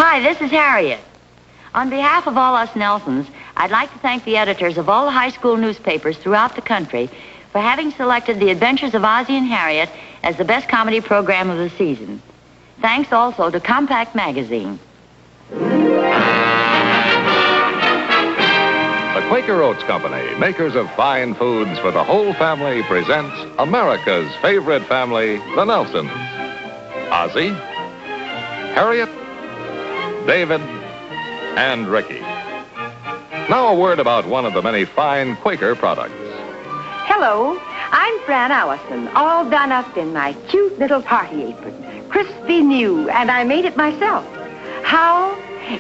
Hi, this is Harriet. On behalf of all us Nelsons, I'd like to thank the editors of all the high school newspapers throughout the country for having selected The Adventures of Ozzie and Harriet as the best comedy program of the season. Thanks also to Compact Magazine. The Quaker Oats Company, makers of fine foods for the whole family, presents America's favorite family, the Nelsons. Ozzie, Harriet, David, and Ricky. Now a word about one of the many fine Quaker products. Hello, I'm Fran Allison, all done up in my cute little party apron. Crispy new, and I made it myself. How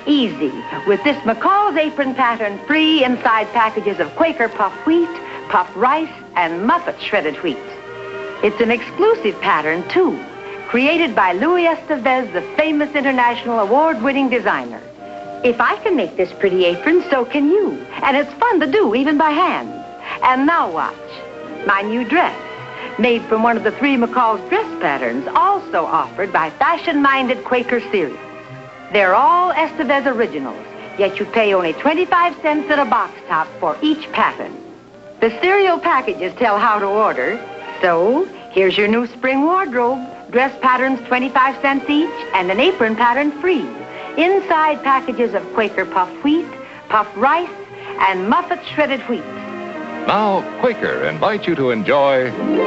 easy with this McCall's apron pattern, free inside packages of Quaker puff wheat, puff rice, and Muffet shredded wheat. It's an exclusive pattern, too, created by Louis Estevez, the famous international award-winning designer. If I can make this pretty apron, so can you. And it's fun to do, even by hand. And now watch. My new dress, made from one of the 3 McCall's dress patterns, also offered by fashion-minded Quaker cereals. They're all Estevez originals, yet you pay only 25 cents at a box top for each pattern. The cereal packages tell how to order. So, here's your new spring wardrobe. Dress patterns 25 cents each, and an apron pattern free. Inside packages of Quaker puff wheat, puff rice, and Muffet shredded wheat. Now, Quaker invites you to enjoy The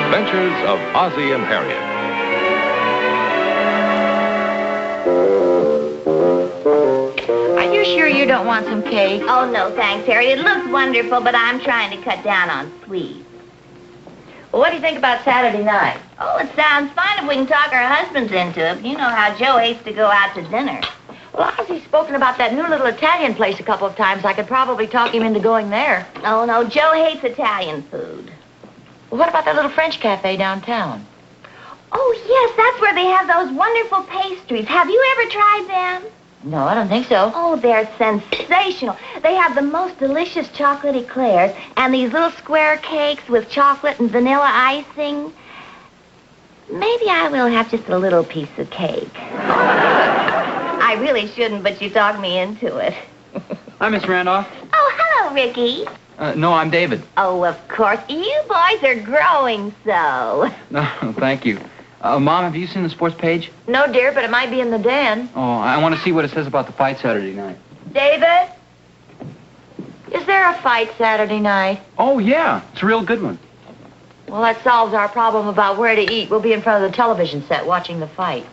Adventures of Ozzie and Harriet. Are you sure you don't want some cake? Oh, no, thanks, Harry. It looks wonderful, but I'm trying to cut down on sweets. Well, what do you think about Saturday night? Oh, it sounds fine if we can talk our husbands into it. You know how Joe hates to go out to dinner. Well, Ozzie's spoken about that new little Italian place a couple of times. I could probably talk him into going there. Oh, no, Joe hates Italian food. Well, what about that little French cafe downtown? Oh, yes, that's where they have those wonderful pastries. Have you ever tried them? No, I don't think so. Oh, they're sensational. They have the most delicious chocolate eclairs and these little square cakes with chocolate and vanilla icing. Maybe I will have just a little piece of cake. I really shouldn't, but you talked me into it. Hi, Miss Randolph. Oh, hello, Ricky. No, I'm David. Oh, of course. You boys are growing so. No, thank you. Mom, have you seen the sports page? No, dear, but it might be in the den. Oh, I want to see what it says about the fight Saturday night. David? Is there a fight Saturday night? Oh, yeah. It's a real good one. Well, that solves our problem about where to eat. We'll be in front of the television set watching the fight.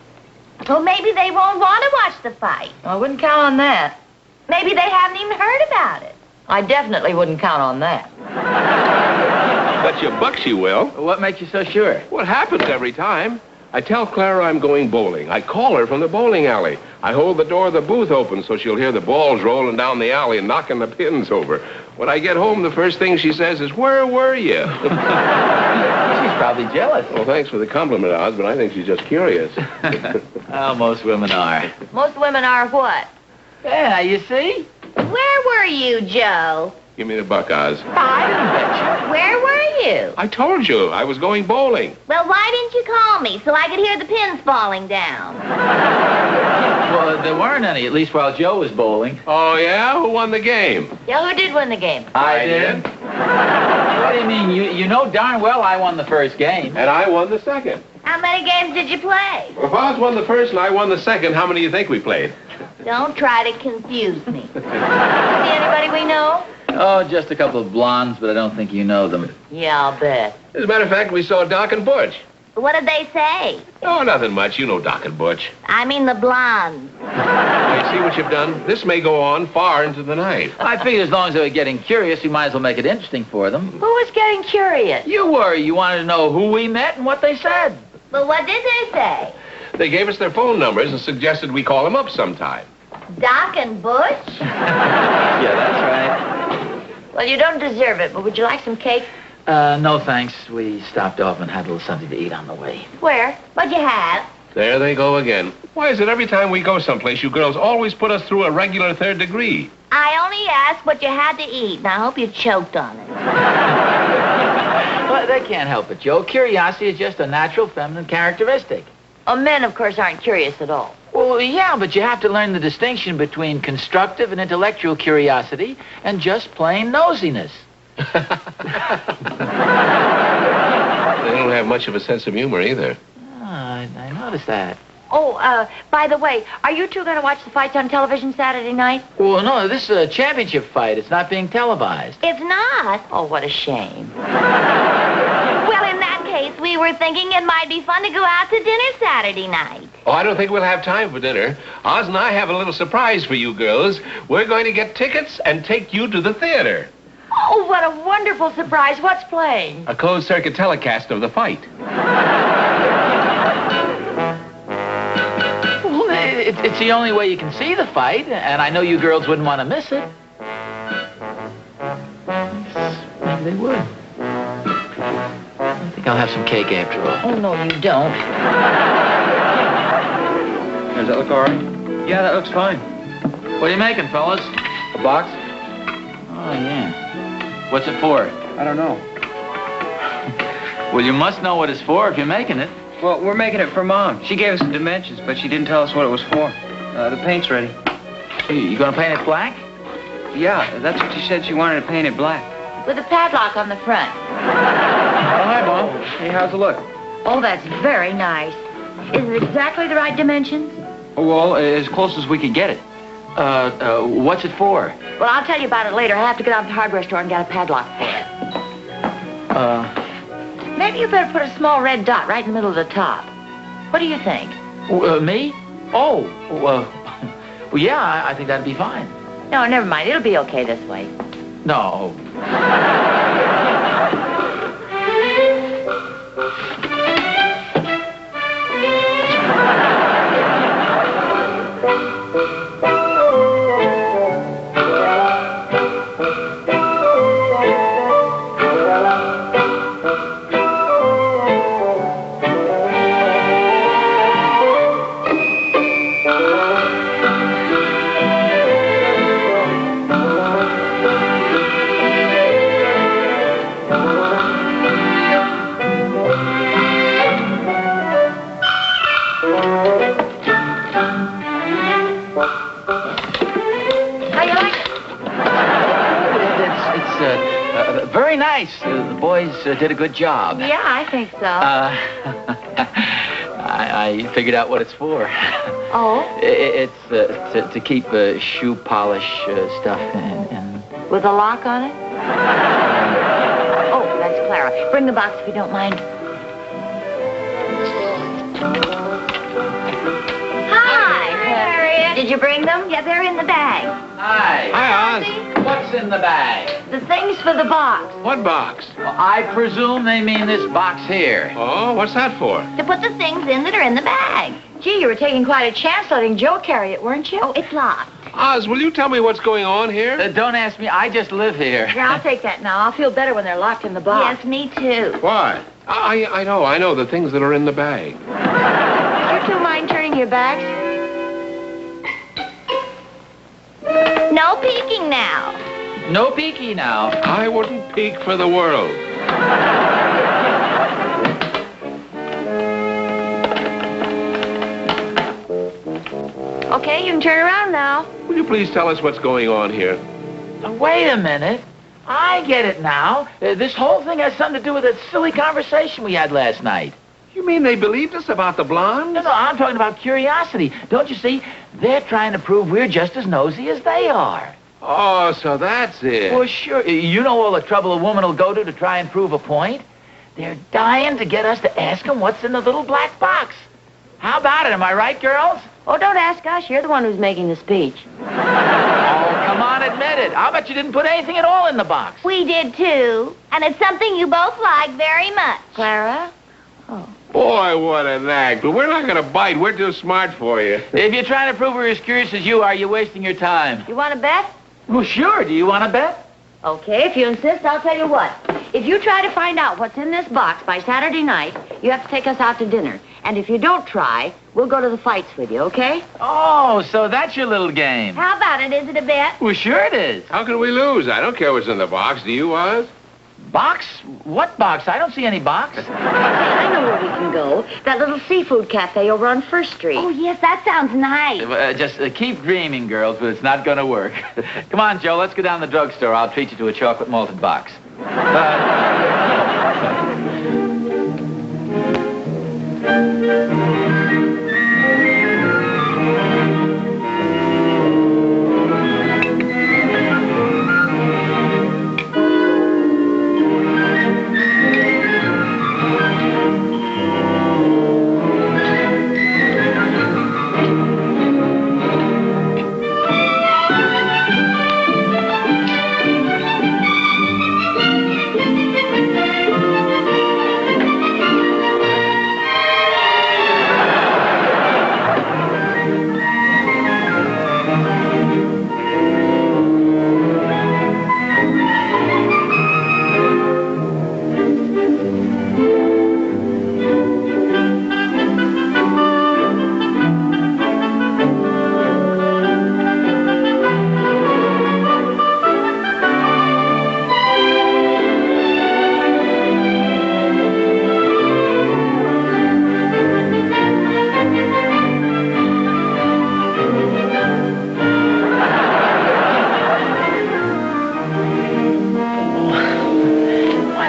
Well, maybe they won't want to watch the fight. Well, I wouldn't count on that. Maybe they haven't even heard about it. I definitely wouldn't count on that. Bet you bucks you will. What makes you so sure? What happens every time? I tell Clara I'm going bowling. I call her from the bowling alley. I hold the door of the booth open so she'll hear the balls rolling down the alley and knocking the pins over. When I get home, the first thing she says is, "Where were you?" She's probably jealous. Well, thanks for the compliment, Oz, but I think she's just curious. Well, most women are. Most women are what? Yeah, you see? Where were you, Joe? Give me the buck, Oz. I didn't bet you. Where were you? I told you I was going bowling. Well, why didn't you call me so I could hear the pins falling down? Well, there weren't any, at least while Joe was bowling. Oh, yeah? Who won the game? Yeah, who did win the game? I did. What do you mean? You know darn well I won the first game. And I won the second. How many games did you play? Well, if Oz won the first and I won the second, how many do you think we played? Don't try to confuse me. See anybody we know? Oh, just a couple of blondes, but I don't think you know them. Yeah, I'll bet. As a matter of fact, we saw Doc and Butch. What did they say? Oh, nothing much. You know Doc and Butch. I mean the blondes. Now, you see what you've done? This may go on far into the night. I figured as long as they were getting curious, you might as well make it interesting for them. Who was getting curious? You were. You wanted to know who we met and what they said. But what did they say? They gave us their phone numbers and suggested we call them up sometime. Doc and Butch? Yeah, that's right. Well, you don't deserve it, but would you like some cake? No, thanks. We stopped off and had a little something to eat on the way. Where? What'd you have? There they go again. Why is it every time we go someplace, you girls always put us through a regular third degree? I only asked what you had to eat, and I hope you choked on it. Well, they can't help it, Joe. Curiosity is just a natural feminine characteristic. Oh, men, of course, aren't curious at all. Well, yeah, but you have to learn the distinction between constructive and intellectual curiosity and just plain nosiness. They don't have much of a sense of humor either. Oh, I noticed that. Oh, by the way, are you two going to watch the fights on television Saturday night? Well, no, this is a championship fight. It's not being televised. It's not. Oh, what a shame. Well, in that case, we were thinking it might be fun to go out to dinner Saturday night. Oh, I don't think we'll have time for dinner. Oz and I have a little surprise for you girls. We're going to get tickets and take you to the theater. Oh, what a wonderful surprise. What's playing? A closed-circuit telecast of the fight. Well, it's the only way you can see the fight, and I know you girls wouldn't want to miss it. Maybe they would. I think I'll have some cake after all. Oh, no, you don't. Does that look all right? Yeah, that looks fine. What are you making, fellas? A box? Oh, yeah. What's it for? I don't know. Well, you must know what it's for if you're making it. Well, we're making it for Mom. She gave us the dimensions, but she didn't tell us what it was for. The paint's ready. You gonna paint it black? Yeah, that's what she said. She wanted to paint it black. With a padlock on the front. Oh, hi, Mom. Hey, how's it look? Oh, that's very nice. Is it exactly the right dimensions? Oh, well, as close as we could get it. What's it for? Well, I'll tell you about it later. I have to get out to the hardware store and get a padlock for it. Maybe you better put a small red dot right in the middle of the top. What do you think? Me? Oh, well, yeah, I think that'd be fine. No, never mind. It'll be okay this way. No. Very nice. The boys did a good job. Yeah, I think so. I figured out what it's for. Oh? It's to keep shoe polish stuff and... With a lock on it? Oh, that's Clara. Bring the box if you don't mind. Hi, Harriet. Did you bring them? Yeah, they're in the bag. Hi. Hi, Oz. What's in the bag? The things for the box. What box? Well, I presume they mean this box here. Oh, what's that for? To put the things in that are in the bag. Gee, you were taking quite a chance letting Joe carry it, weren't you? Oh, it's locked. Oz, will you tell me what's going on here? Don't ask me. I just live here. Yeah, I'll take that now. I'll feel better when they're locked in the box. Yes, me too. What? I know, the things that are in the bag. Would you two mind turning your backs? No peeking now. No peeky now. I wouldn't peek for the world. Okay, you can turn around now. Will you please tell us what's going on here? Wait a minute. I get it now. This whole thing has something to do with that silly conversation we had last night. You mean they believed us about the blonde? No, I'm talking about curiosity. Don't you see? They're trying to prove we're just as nosy as they are. Oh, so that's it. Well, sure. You know all the trouble a woman will go to try and prove a point? They're dying to get us to ask them what's in the little black box. How about it? Am I right, girls? Oh, don't ask us. You're the one who's making the speech. Oh, come on, admit it. I'll bet you didn't put anything at all in the box. We did too. And it's something you both like very much. Clara? Boy, what an act. But we're not going to bite. We're too smart for you. If you're trying to prove we're as curious as you are, you're wasting your time. You want to bet? Well, sure. Do you want to bet? Okay, if you insist, I'll tell you what. If you try to find out what's in this box by Saturday night, you have to take us out to dinner. And if you don't try, we'll go to the fights with you, okay? Oh, so that's your little game. How about it? Is it a bet? Well, sure it is. How can we lose? I don't care what's in the box. Do you, Oz? Box? What box? I don't see any box. I know where we can go. That little seafood cafe over on First Street. Oh, yes, that sounds nice. Just keep dreaming, girls, but it's not going to work. Come on, Joe, let's go down to the drugstore. I'll treat you to a chocolate malted box.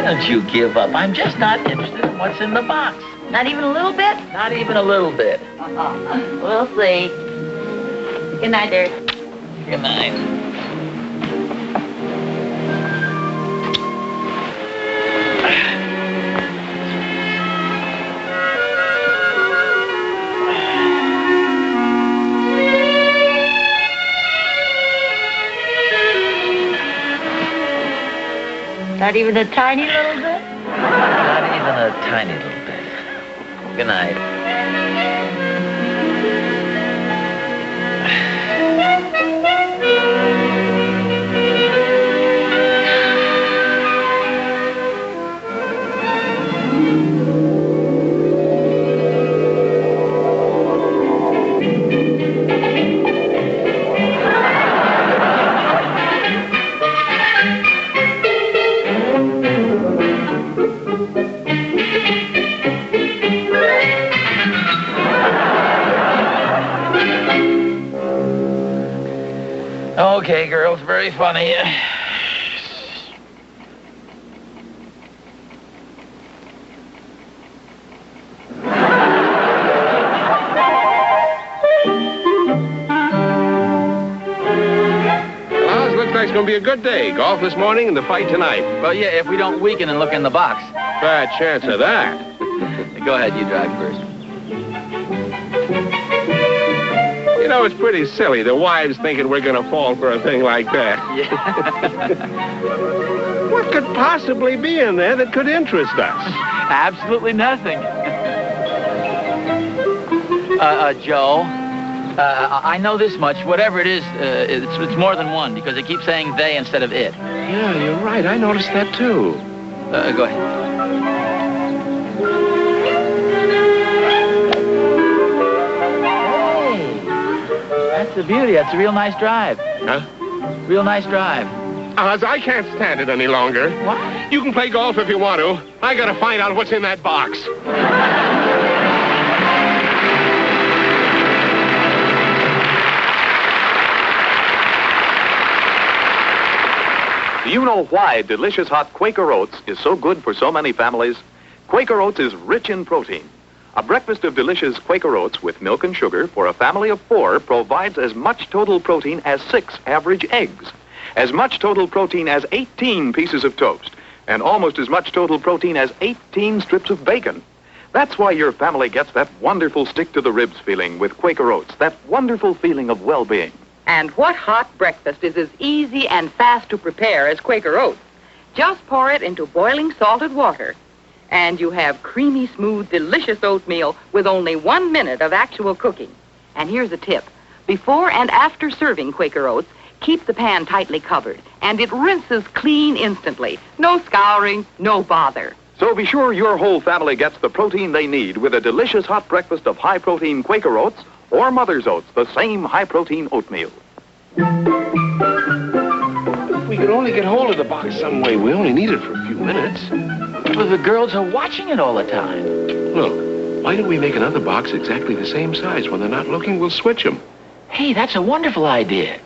Don't you give up. I'm just not interested in what's in the box. Not even a little bit? Not even a little bit. We'll see. Good night, dear. Good night. Not even a tiny little bit? Not even a tiny little bit. Good night. Okay, girls, very funny. Looks like it's going to be a good day. Golf this morning and the fight tonight. Well, yeah, if we don't weaken and look in the box. Bad chance of that. Go ahead, you drive first. You know, it's pretty silly. The wives thinking we're going to fall for a thing like that. Yeah. What could possibly be in there that could interest us? Absolutely nothing. Joe, I know this much. Whatever it is, it's more than one because it keeps saying they instead of it. Yeah, you're right. I noticed that, too. Go ahead. That's a beauty. That's a real nice drive. Huh? Real nice drive. Oz, I can't stand it any longer. What? You can play golf if you want to. I got to find out what's in that box. Do you know why delicious hot Quaker Oats is so good for so many families? Quaker Oats is rich in protein. A breakfast of delicious Quaker Oats with milk and sugar for a family of 4 provides as much total protein as 6 average eggs, as much total protein as 18 pieces of toast, and almost as much total protein as 18 strips of bacon. That's why your family gets that wonderful stick-to-the-ribs feeling with Quaker Oats, that wonderful feeling of well-being. And what hot breakfast is as easy and fast to prepare as Quaker Oats? Just pour it into boiling salted water, and you have creamy, smooth, delicious oatmeal with only 1 minute of actual cooking. And here's a tip. Before and after serving Quaker Oats, keep the pan tightly covered, and it rinses clean instantly. No scouring, no bother. So be sure your whole family gets the protein they need with a delicious hot breakfast of high-protein Quaker Oats or Mother's Oats, the same high-protein oatmeal. we could only get hold of the box some way, we only need it for a few minutes. Well, the girls are watching it all the time. Look, why don't we make another box exactly the same size? When they're not looking, we'll switch them. Hey, that's a wonderful idea.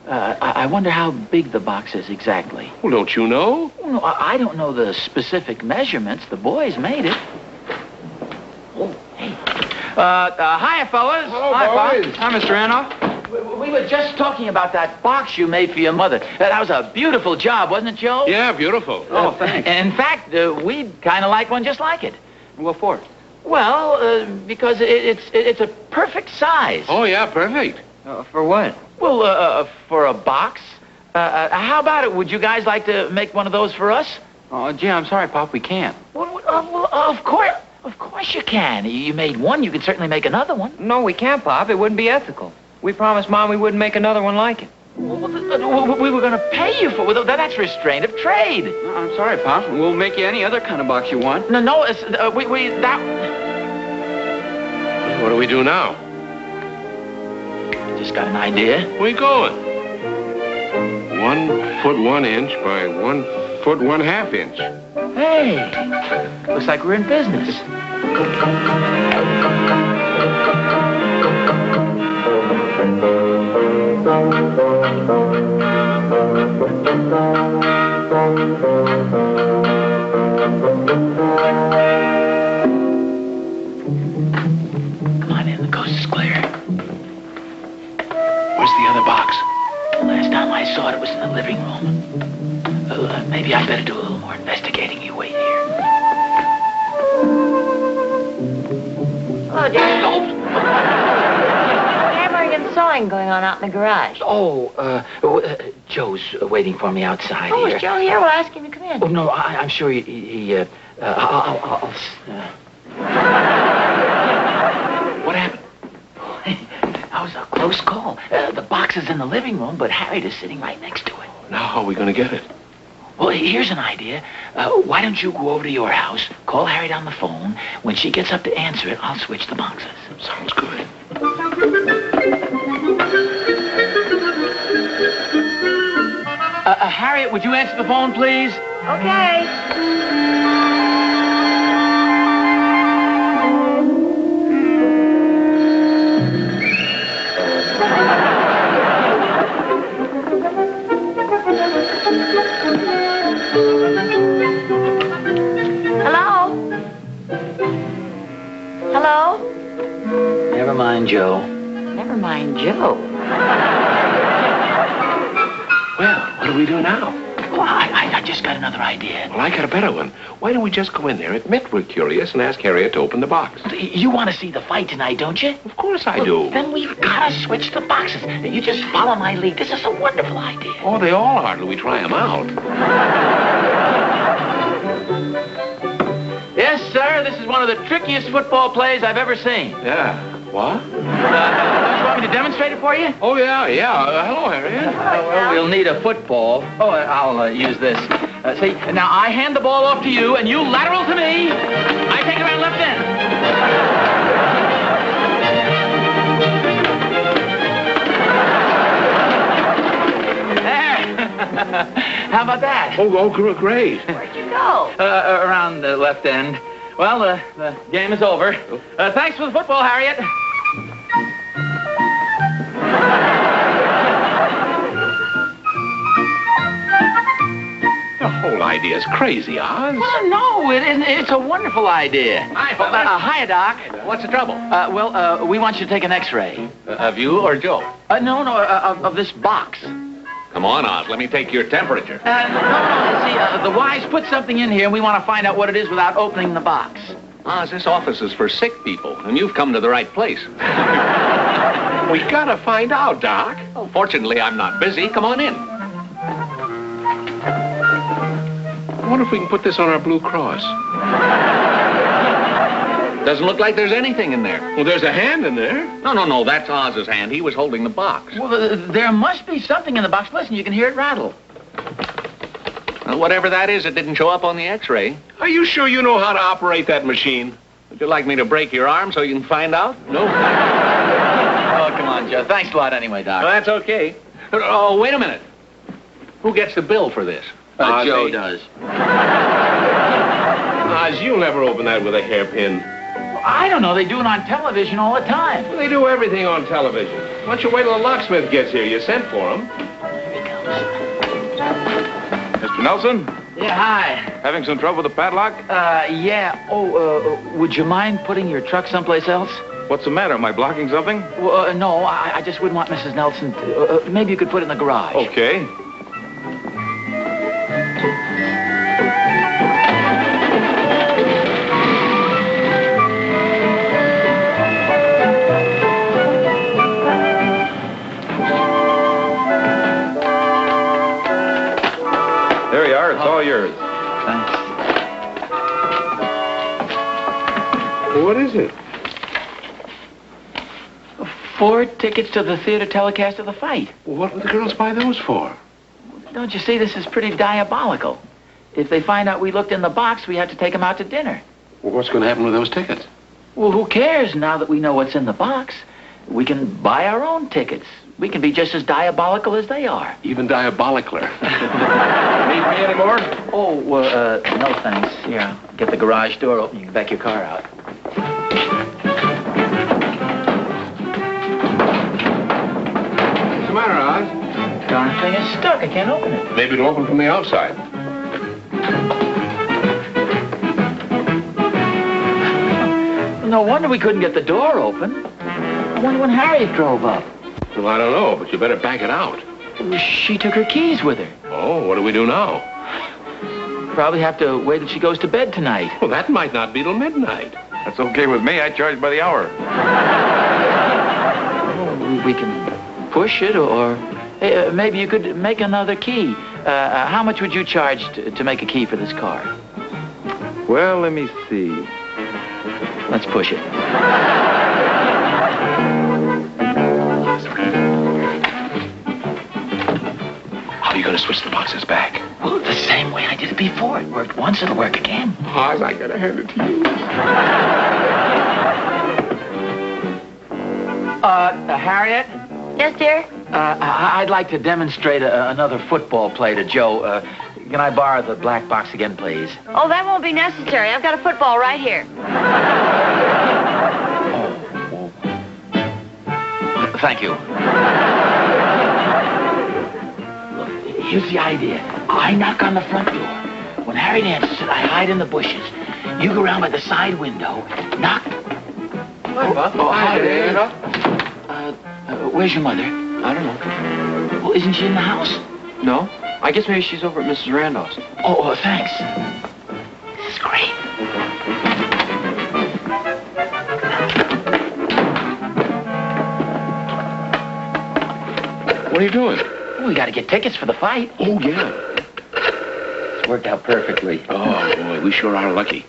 I wonder how big the box is exactly. Well, don't you know? Well, no, I don't know the specific measurements. The boys made it. Oh, hey. Hiya, fellas. Hello, Hi, boys. Hi, Mr. Randolph. We were just talking about that box you made for your mother. That was a beautiful job, wasn't it, Joe? Yeah, beautiful. Oh, thanks. In fact, we'd kind of like one just like it. What for? Well, because it's a perfect size. Oh, yeah, perfect. For what? Well, for a box. How about it? Would you guys like to make one of those for us? Oh, gee, I'm sorry, Pop, we can't. Well, of course you can. You made one, you could certainly make another one. No, we can't, Pop. It wouldn't be ethical. We promised Mom we wouldn't make another one like it. Well, we were going to pay you for it. That's restraint of trade. I'm sorry, Pop. We'll make you any other kind of box you want. No, it's, What do we do now? Just got an idea. Where you going? 1 foot 1 inch by 1 foot 1/2 inch. Hey, looks like we're in business. Come on in, the coast is clear. Where's the other box? Last time I saw it was in the living room. Maybe I better do a little more investigating. You wait here. Oh, dear. Hammering and sawing going on out in the garage. Joe's waiting for me outside Oh, here. is Joe here? We'll ask him to come in. Oh, no, I'm sure What happened? That was a close call. The box is in the living room, but Harriet is sitting right next to it. Now how are we going to get it? Well, here's an idea. Why don't you go over to your house, call Harriet on the phone. When she gets up to answer it, I'll switch the boxes. Sounds good. Harriet, would you answer the phone, please? Okay. Hello? Hello? Never mind, Joe. Never mind Joe. Well, what do we do now? Well, I just got another idea. Well, I got a better one. Why don't we just go in there, admit we're curious, and ask Harriet to open the box? You want to see the fight tonight, don't you? Of course I do. Then we've got to switch the boxes. You just follow my lead. This is a wonderful idea. Oh, they all are till we try them out. Yes, sir. This is one of the trickiest football plays I've ever seen. Yeah. What? Don't you want me to demonstrate it for you? Oh, yeah. Hello, Harriet. Well, we'll need a football. Oh, I'll use this. See, now I hand the ball off to you, and you lateral to me. I take it around left end. There. How about that? Oh, great. Where'd you go? Around the left end. Well, the game is over. Thanks for the football, Harriet. The whole idea's crazy, Oz. Well, no, it isn't. It's a wonderful idea. Hiya, Doc. What's the trouble? We want you to take an X-ray. Of you or Joe? No, of this box. Come on, Oz. Let me take your temperature. No. See, the wise put something in here, and we want to find out what it is without opening the box. Oz, this office is for sick people, and you've come to the right place. We gotta find out, Doc. Well, fortunately, I'm not busy. Come on in. I wonder if we can put this on our Blue Cross. Doesn't look like there's anything in there. Well, there's a hand in there. No. That's Oz's hand. He was holding the box. Well, there must be something in the box. Listen, you can hear it rattle. Well, whatever that is, it didn't show up on the X-ray. Are you sure you know how to operate that machine? Would you like me to break your arm so you can find out? No. Oh, come on, Joe. Thanks a lot anyway, Doc. Well, that's okay. Oh, wait a minute. Who gets the bill for this? Joe does. Oz, you'll never open that with a hairpin. I don't know. They do it on television all the time. Well, they do everything on television. Why don't you wait till the locksmith gets here? You sent for him. Mr. Nelson, Yeah, hi. having some trouble with the padlock? Yeah. Oh, would you mind putting your truck someplace else? What's the matter? Am I blocking something? Well, no, I just wouldn't want Mrs. Nelson to... maybe you could put it in the garage. Okay. There you are. It's all yours. Thanks. What is it? 4 tickets to the theater telecast of the fight. Well, what would the girls buy those for? Don't you see, this is pretty diabolical. If they find out we looked in the box, we have to take them out to dinner. Well, what's going to happen with those tickets? Well, who cares now that we know what's in the box? We can buy our own tickets. We can be just as diabolical as they are. Even diabolicler. Need me anymore? Oh, no thanks. Here, I'll get the garage door open. You can back your car out. What's the matter, Oz? Darn thing is stuck. I can't open it. Maybe it'll open from the outside. No wonder we couldn't get the door open. I wonder when Harriet drove up. Well, I don't know, but you better back it out. She took her keys with her. Oh, what do we do now? Probably have to wait till she goes to bed tonight. Well, that might not be till midnight. That's okay with me. I charge by the hour. We can push it, or maybe you could make another key. How much would you charge to make a key for this car? Well, let me see. Let's push it. How are you going to switch the boxes back? Well, the same way I did it before. It worked once, it'll work again. Oz, I got to hand it to you. Harriet? Yes, dear? I'd like to demonstrate another football play to Joe. Can I borrow the black box again, please? Oh, that won't be necessary. I've got a football right here. Thank you. Look, here's the idea. I knock on the front door. When Harriet answers it, I hide in the bushes. You go around by the side window, knock. Hi, Dad. Where's your mother? I don't know. Well, isn't she in the house? No? I guess maybe she's over at Mrs. Randolph's. Oh, thanks. This is great. What are you doing? We got to get tickets for the fight. Oh, yeah. It's worked out perfectly. Oh, boy, we sure are lucky.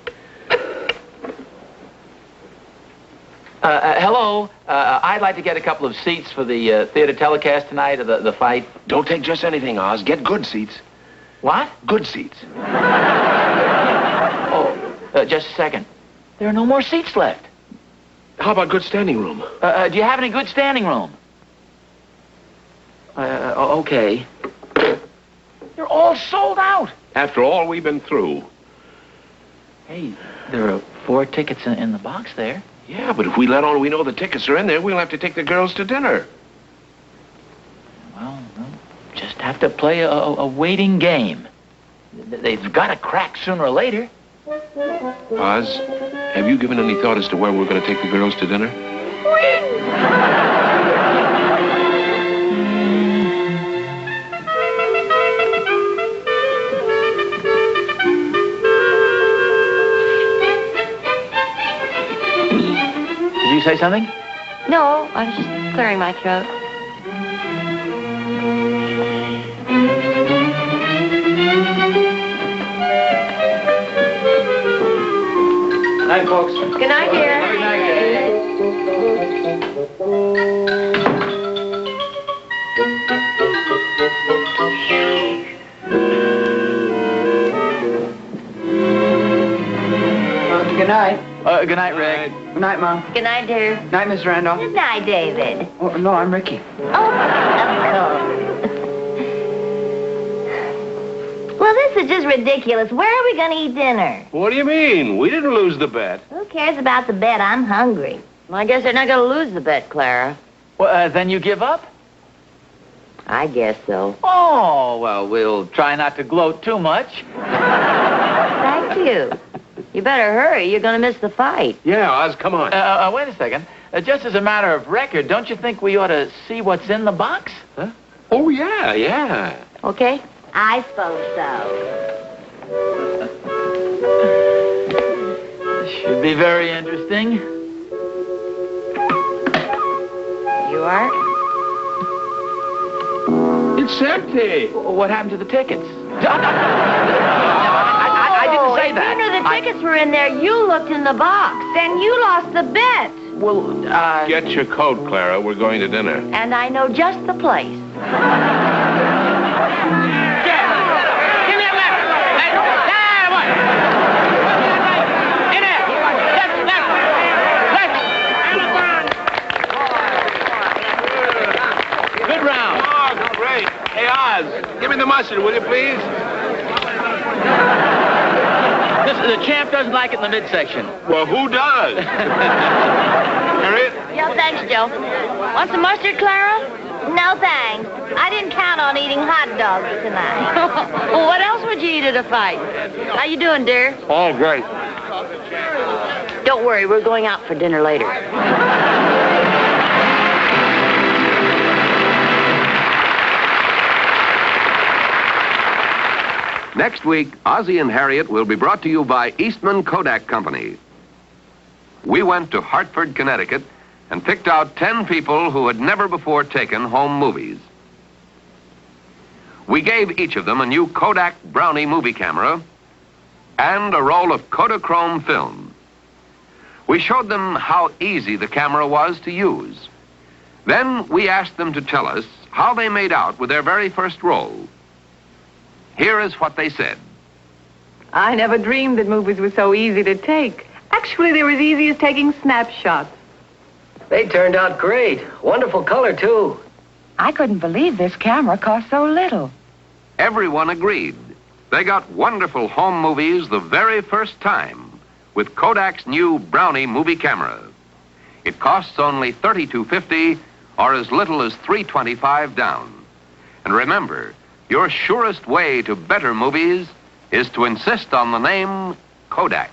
Hello. I'd like to get a couple of seats for the theater telecast tonight of the fight. Don't take just anything, Oz. Get good seats. What? Good seats. Oh, just a second. There are no more seats left. How about good standing room? Do you have any good standing room? Okay. They're all sold out. After all we've been through. Hey, there are 4 tickets in the box there. Yeah, but if we let on we know the tickets are in there, we'll have to take the girls to dinner. Well, we'll just have to play a waiting game. They've got to crack sooner or later. Oz, have you given any thought as to where we're going to take the girls to dinner? Did you say something? No, I was just clearing my throat. Night, folks. Good night, dear. Good night, Dad. Good night. Good night, Rick. Good night, Mom. Good night, dear. Night, Miss Randolph. Good night, David. Oh, no, I'm Ricky. Oh, of course. is just ridiculous. Where are we going to eat dinner? What do you mean? We didn't lose the bet. Who cares about the bet? I'm hungry. Well, I guess they're not going to lose the bet, Clara. Well, then you give up? I guess so. Oh, well, we'll try not to gloat too much. Thank you. You better hurry. You're going to miss the fight. Yeah, Oz, come on. Wait a second. Just as a matter of record, don't you think we ought to see what's in the box? Huh? Oh, yeah. Okay? I suppose so. Should be very interesting. You are? It's empty. What happened to the tickets? I didn't say that. If the tickets were in there, you looked in the box. Then you lost the bet. Well, Get your coat, Clara. We're going to dinner. And I know just the place. good round. Oh, great. Hey, Oz, give me the mustard, will you, please? The champ doesn't like it in the midsection. Well, who does? Harriet? Yeah, thanks, Joe. Want some mustard, Clara? No, thanks. I didn't count on eating hot dogs tonight. Well, what else would you eat at a fight? How you doing, dear? All great. Don't worry, we're going out for dinner later. Next week, Ozzie and Harriet will be brought to you by Eastman Kodak Company. We went to Hartford, Connecticut, and picked out 10 people who had never before taken home movies. We gave each of them a new Kodak Brownie movie camera and a roll of Kodachrome film. We showed them how easy the camera was to use. Then we asked them to tell us how they made out with their very first roll. Here is what they said. I never dreamed that movies were so easy to take. Actually, they were as easy as taking snapshots. They turned out great. Wonderful color, too. I couldn't believe this camera cost so little. Everyone agreed. They got wonderful home movies the very first time with Kodak's new Brownie movie camera. It costs only $32.50 or as little as $3.25 down. And remember, your surest way to better movies is to insist on the name Kodak.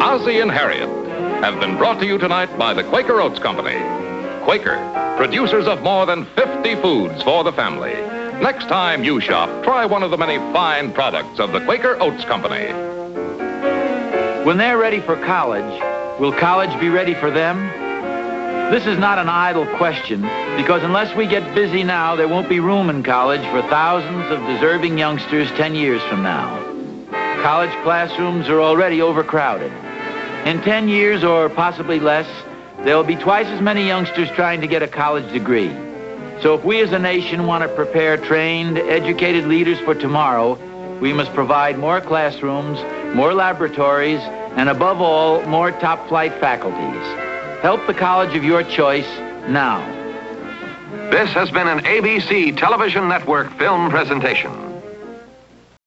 Ozzie&Harriet have been brought to you tonight by the Quaker Oats Company. Quaker, producers of more than 50 foods for the family. Next time you shop, try one of the many fine products of the Quaker Oats Company. When they're ready for college, will college be ready for them? This is not an idle question, because unless we get busy now, there won't be room in college for thousands of deserving youngsters 10 years from now. College classrooms are already overcrowded. In 10 years, or possibly less, there will be twice as many youngsters trying to get a college degree. So if we as a nation want to prepare trained, educated leaders for tomorrow, we must provide more classrooms, more laboratories, and above all, more top-flight faculties. Help the college of your choice now. This has been an ABC Television Network film presentation.